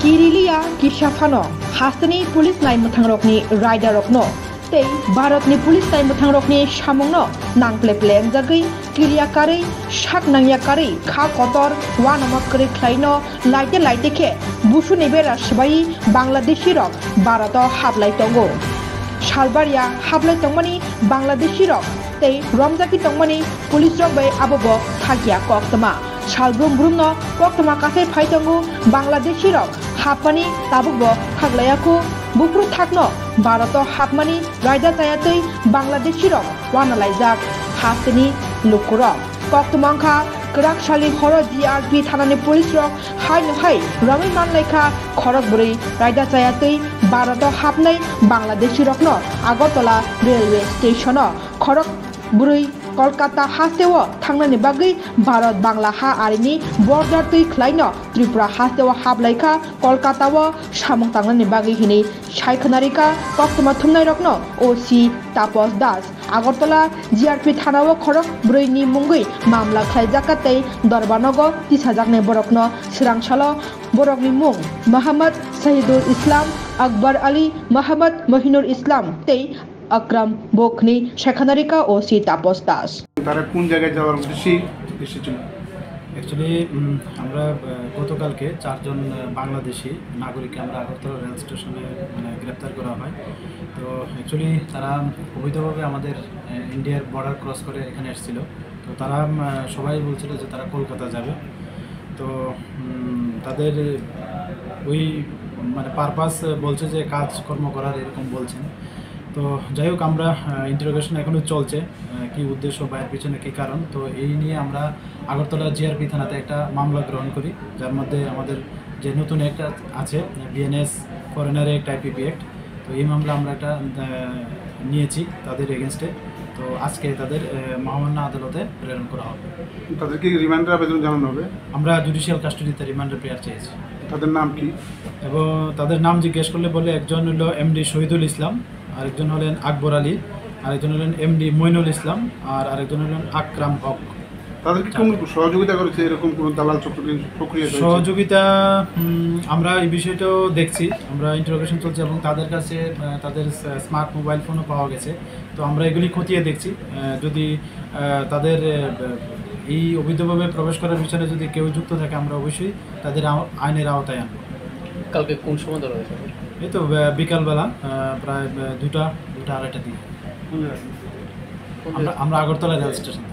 Kirilia Kishafano, Hastani Police Line Mutangrokni, Rider Rokno, Tay, Baratni Police Line Mutangrokni, Shamono, Nangple Plan Zagi, Kiria Kari, Shak Nanya Kari, Ka Kotor, Wanamakari Klaino, Laite, Bushu Nebera Shbai, Bangladeshi Rock, Barato, Hablai Togo. Shalbaria, Hablai Tongmani, Bangladeshi Rock, Tay, Ramzaki Tongmani, Police Rock by Abobo, Takia Koktama. Shalbrum Bruno, Koktama Cafe Paitangu, Bangladeshi Rock, Hapani, Tabubo, Haglayaku, Bukru Takno, Barato Hapmani, Raida Tayatui, Bangladeshi Rock, Wanalaizak, Hastani, Lukuro, Koktamanka, Krak Shali Horo GRP Tanani Police Rock, Hai, Rami Manlaika, Korokburi, Raida Tayatui, Barato Hapnai, Bangladeshi Rock no, Agotola, Railway Station, Korok Buri. Kolkata hastewa thangnani bagui Bharat Bangla ha arini border tui khlaino Tripura hastewa hablaika Kolkata wo samung tangnani bagui hini Shaikhanarika Koktama thumnai rokno OC Tapos Das Agartala GRP thanao khorok broini mungui mamla khlaijakatei Darbanogo 30,000 borokno sirangsalo borokni mung Muhammad Sahidul Islam Akbar Ali Muhammad Mahinur Islam tei Akram Bokhni Shekhanarika O C Tapas Das তারা কোন জায়গায় যাওয়ার উদ্দেশ্যে এসেছিল actually আমরা গতকালকে চারজন বাংলাদেশি নাগরিককে আমরা আগরতলা রেল স্টেশনে গ্রেপ্তার করা হয় তো অ্যাকচুয়ালি তারা অবৈধভাবে আমাদের ইন্ডিয়ার বর্ডার ক্রস করে এখানে এসেছিল তো তারা সবাই বলছিল যে তারা কলকাতা যাবে তো তাদের ওই পারপাস বলছে যে কাজকর্ম করার এরকম বলছেন তো যাই হোক আমরা ইন্টারোগেশন এখনো চলছে কি উদ্দেশ্য বা এর পিছনে কী কারণ তো এই নিয়ে আমরা আগরতলা জিআরপি থানাতে একটা মামলা গ্রহণ করি যার মধ্যে আমাদের যে নতুন একটা আছে BNS foreigner act IPP act তো এই মামলা আমরা একটা নিয়েছি তাদের এগেনস্টে তো আজকে তাদের মহামান্য আদালতে প্রেরণ করা হবে তাদেরকে রিমান্ডের আবেদন জানানো হবে আমরা জুডিশিয়াল কাস্টডিতে রিমান্ডের প্রেয়ার চেয়েছি তাদের নাম কি এবং তাদের নাম জিজ্ঞেস করলে বলে একজন হলো এমডি শহীদুল ইসলাম আরেকজন হলেন আকবর আলী আরেকজন হলেন এমডি মইনুল ইসলাম আর আরেকজন হলেন আকরাম হক তাদেরকে কোন সহযোগিতা করেছে এরকম কোন দালাল প্রক্রিয়া সহযোগিতা আমরা এই বিষয়টাও দেখছি আমরা ইন্টারোগেশন চলছে এবং তাদের কাছে তাদের স্মার্ট মোবাইল ফোনও পাওয়া গেছে তো আমরা এগুলি খতিয়ে দেখছি যদি তাদের এই অবৈধভাবে প্রবেশ করার পিছনে যদি কেউ যুক্ত থাকে আমরা অবশ্যই তাদের আইনের আওতায় আনবো কালকে কোন সময় ধরা হয়েছে এই তো বিকালবেলা প্রায় দুটা আড়াইটার দিকে আমরা আগরতলা রেল স্টেশন